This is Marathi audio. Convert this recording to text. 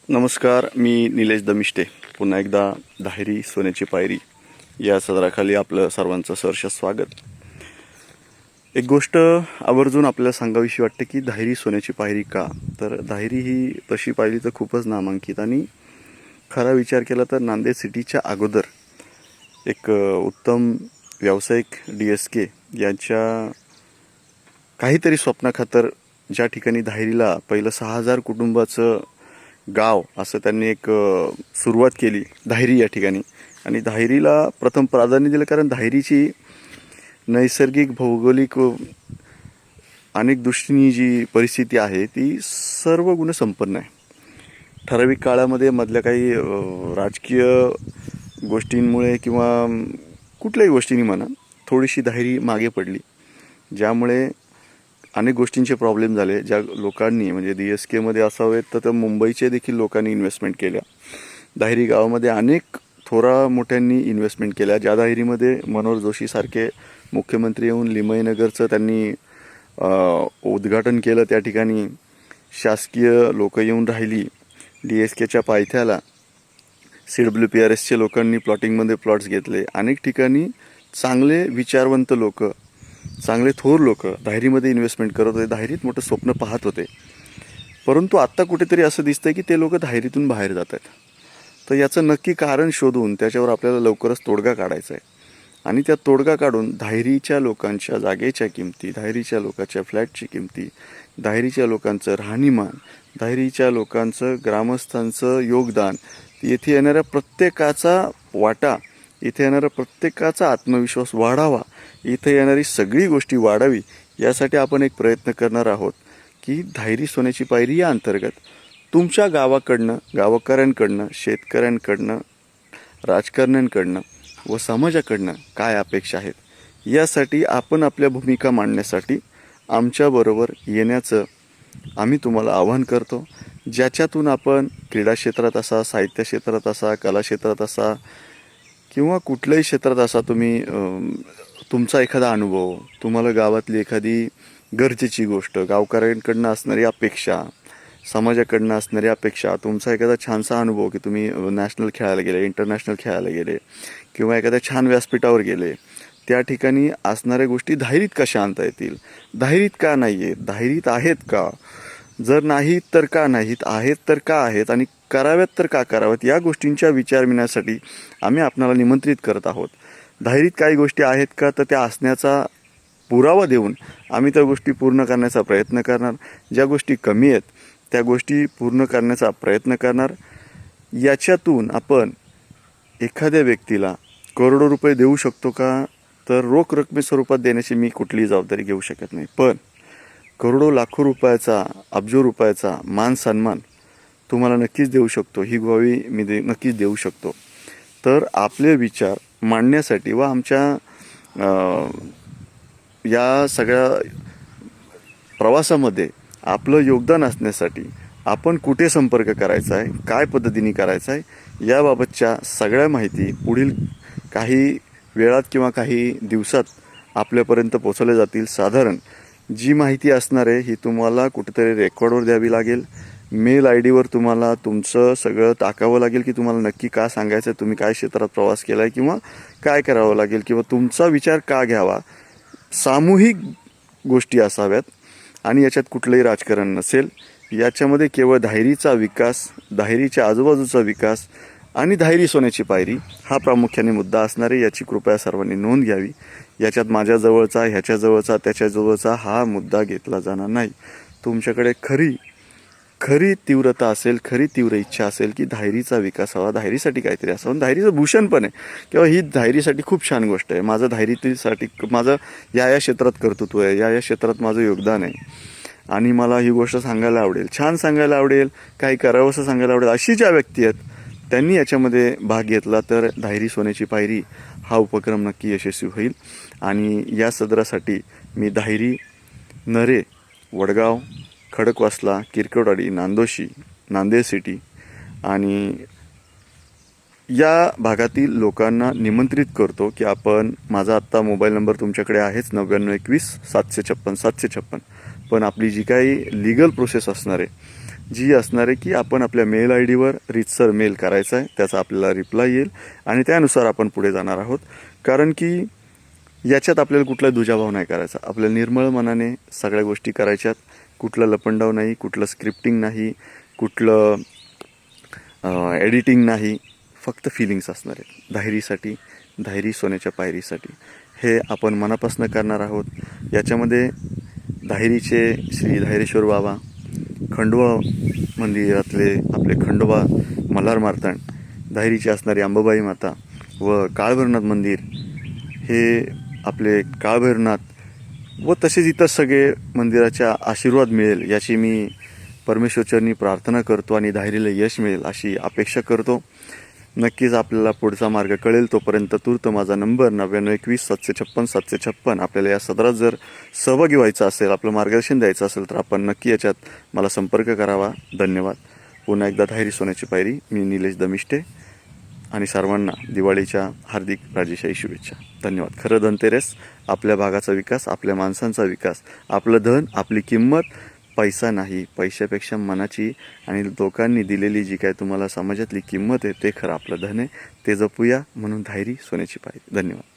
नमस्कार, मी निलेश दमिष्टे. पुन्हा एकदा धायरी सोन्याची पायरी या सदराखाली आपलं सर्वांचं सहर्ष स्वागत. एक गोष्ट आवर्जून आपल्याला सांगावीशी वाटते की धायरी सोन्याची पायरी का? तर धायरी ही तशी पाहिली तर खूपच नामांकित आणि खरा विचार केला तर नांदेड सिटीच्या अगोदर एक उत्तम व्यावसायिक DSK यांच्या काहीतरी स्वप्नाखातर ज्या ठिकाणी धायरीला पहिलं 6,000 कुटुंबाचं गाव असं त्यांनी एक सुरुवात केली धायरी या ठिकाणी. आणि धायरीला प्रथम प्राधान्य दिलं कारण धायरीची नैसर्गिक भौगोलिक अनेक दृष्टीने जी परिस्थिती आहे ती सर्व गुणसंपन्न आहे. ठराविक काळामध्ये मधल्या काही राजकीय गोष्टींमुळे किंवा कुठल्याही गोष्टींनी म्हणा थोडीशी धायरी मागे पडली, ज्यामुळे अनेक गोष्टींचे प्रॉब्लेम झाले. ज्या लोकांनी म्हणजे DSKमध्ये असावेत तर मुंबईचे देखील लोकांनी इन्व्हेस्टमेंट केल्या. धायरी गावामध्ये अनेक थोरा मोठ्यांनी इन्व्हेस्टमेंट केल्या. ज्या धायरीमध्ये मनोहर जोशीसारखे मुख्यमंत्री येऊन लिमयनगरचं त्यांनी उद्घाटन केलं, त्या ठिकाणी शासकीय लोक येऊन राहिली. DSKच्या पायथ्याला CWPRSच्या लोकांनी प्लॉटिंगमध्ये प्लॉट्स घेतले. अनेक ठिकाणी चांगले विचारवंत लोक, चांगले थोर लोक धायरीमध्ये इन्व्हेस्टमेंट करत होते, धायरीत मोठं स्वप्न पाहत होते. परंतु आत्ता कुठेतरी असं दिसतंय की ते लोक धायरीतून बाहेर जात आहेत. तर याचं नक्की कारण शोधून त्याच्यावर आपल्याला लवकरच तोडगा काढायचा आहे. आणि त्या तोडगा काढून धायरीच्या लोकांच्या जागेच्या किमती, धायरीच्या लोकांच्या फ्लॅटची किमती, धायरीच्या लोकांचं राहणीमान, धायरीच्या लोकांचं ग्रामस्थांचं योगदान, येथे येणाऱ्या प्रत्येकाचा वाटा, इथे येणारा प्रत्येकाचा आत्मविश्वास वाढावा, इथे येणारी सगळी गोष्टी वाढावी, यासाठी आपण एक प्रयत्न करणार आहोत की धायरी सोन्याची पायरी या अंतर्गत तुमच्या गावाकडनं, गावकऱ्यांकडनं, शेतकऱ्यांकडनं, राजकारण्यांकडनं व समाजाकडनं काय अपेक्षा आहेत यासाठी आपण आपल्या भूमिका मांडण्यासाठी आमच्याबरोबर येण्याचं आम्ही तुम्हाला आवाहन करतो. ज्याच्यातून आपण क्रीडा क्षेत्रात असा, साहित्य क्षेत्रात असा, कला क्षेत्रात असा किंवा कुठल्याही क्षेत्रात असा तुम्ही तुमचा एखादा अनुभव, तुम्हाला गावातली एखादी गरजेची गोष्ट, गावकऱ्यांकडनं असणारी अपेक्षा, समाजाकडनं असणारी अपेक्षा, तुमचा एखादा छानसा अनुभव की तुम्ही नॅशनल खेळायला गेले, इंटरनॅशनल खेळायला गेले किंवा एखाद्या छान व्यासपीठावर गेले, त्या ठिकाणी असणाऱ्या गोष्टी धायरीत कशा आणता येतील, धायरीत का नाही आहेत, धायरीत आहेत का, जर नाहीत तर का नाहीत, आहेत तर का आहेत आणि कराव्यात तर का कराव्यात, या गोष्टींच्या विचारविण्यासाठी आम्ही आपणाला निमंत्रित करत आहोत. धायरीत काही गोष्टी आहेत का, तर त्या असण्याचा पुरावा देऊन आम्ही त्या गोष्टी पूर्ण करण्याचा प्रयत्न करणार. ज्या गोष्टी कमी आहेत त्या गोष्टी पूर्ण करण्याचा प्रयत्न करणार. याच्यातून आपण एखाद्या व्यक्तीला करोडो रुपये देऊ शकतो का, तर रोख रकमेस्वरूपात देण्याची मी कुठलीही जबाबदारी घेऊ शकत नाही. पण करोडो लाखो रुपयाचा, अब्जो रुपयाचा मान सन्मान तुम्हाला नक्कीच देऊ शकतो, ही ग्वाही मी नक्कीच देऊ शकतो. तर आपले विचार मांडण्यासाठी व आमच्या या सगळ्या प्रवासामध्ये आपलं योगदान असण्यासाठी आपण कुठे संपर्क करायचा आहे, काय पद्धतीने करायचा आहे, याबाबतच्या सगळ्या माहिती पुढील काही वेळात किंवा काही दिवसात आपल्यापर्यंत पोचवल्या जातील. साधारण जी माहिती असणार आहे ही तुम्हाला कुठेतरी रेकॉर्डवर द्यावी लागेल. मेल ID तुम्हाला तुमचं सगळं टाकावं लागेल की तुम्हाला नक्की का सांगायचं आहे, तुम्ही काय क्षेत्रात प्रवास केला आहे किंवा काय करावं लागेल किंवा तुमचा विचार का घ्यावा. सामूहिक गोष्टी असाव्यात आणि याच्यात कुठलंही राजकारण नसेल. याच्यामध्ये केवळ धायरीचा विकास, धायरीच्या आजूबाजूचा विकास आणि धायरी सोन्याची पायरी हा प्रामुख्याने मुद्दा असणार आहे. याची कृपया सर्वांनी नोंद घ्यावी. याच्यात माझ्याजवळचा, ह्याच्याजवळचा, त्याच्याजवळचा हा मुद्दा घेतला जाणार नाही. तुमच्याकडे खरी तीव्रता असेल, खरी तीव्र इच्छा असेल की धायरीचा विकास हवा, धायरीसाठी काहीतरी असावं, धायरीचं भूषण पण आहे किंवा ही धायरीसाठी खूप छान गोष्ट आहे, माझं धायरीसाठी माझं या क्षेत्रात कर्तृत्व आहे, या क्षेत्रात माझं योगदान आहे आणि मला ही गोष्ट सांगायला आवडेल, छान सांगायला आवडेल, काही करावं असं सांगायला आवडेल, अशी ज्या व्यक्ती आहेत त्यांनी याच्यामध्ये भाग घेतला तर धायरी सोन्याची पायरी हा उपक्रम नक्की यशस्वी होईल. आणि या सदरासाठी मी धायरी, नरे, वडगाव, खडकवासला, किरकोडवाडी, नांदोशी, नांदेड सिटी आणि या भागातील लोकांना निमंत्रित करतो की आपण, माझा आत्ता मोबाईल नंबर तुमच्याकडे आहेच 9921 756 756, पण आपली जी काही लिगल प्रोसेस असणार आहे, जी असणार आहे की आपण आपल्या मेल आय डीवर रीतसर मेल करायचा आहे, त्याचा आपल्याला रिप्लाय येईल आणि त्यानुसार आपण पुढे जाणार आहोत. कारण की याच्यात आपल्याला कुठला दुजाभाव नाही करायचा, आपल्याला निर्मळ मनाने सगळ्या गोष्टी करायच्यात. कुठलं लपंडाव नाही, कुठलं स्क्रिप्टिंग नाही, कुठलं एडिटिंग नाही, फक्त फिलिंग्स असणार आहेत. धायरी सोन्याच्या पायरीसाठी हे आपण मनापासून करणार आहोत. याच्यामध्ये धायरीचे श्री धायरेश्वर बाबा, खंडोबा मंदिरातले आपले खंडोबा मल्हार मार्तंड, धायरीची असणारी अंबाबाई माता व काळभैरवनाथ मंदिर हे आपले काळभैरवनाथ व तसेच इतर सगळे मंदिराच्या आशीर्वाद मिळेल याची मी परमेश्वरचरणी प्रार्थना करतो आणि धायरीला यश मिळेल अशी अपेक्षा करतो. नक्कीच आपल्याला पुढचा मार्ग कळेल. तोपर्यंत तूर्त माझा नंबर 9921 756 आपल्याला या सदरात जर सहभागी व्हायचं असेल, आपलं मार्गदर्शन द्यायचं असेल तर आपण नक्की याच्यात मला संपर्क करावा. धन्यवाद. पुन्हा एकदा धायरी सोन्याची पायरी, मी निलेश दमिष्टे आणि सर्वांना दिवाळीच्या हार्दिक राजेशाही शुभेच्छा. धन्यवाद. खरं धनतेरस आपल्या भागाचा विकास, आपल्या माणसांचा विकास, आपलं धन, आपली किंमत पैसा नाही, पैशापेक्षा मनाची आणि लोकांनी दिलेली जी काय तुम्हाला समाजातली किंमत आहे ते खरं आपलं धन आहे. ते जपूया. म्हणून धायरी सोन्याची पायरी. धन्यवाद.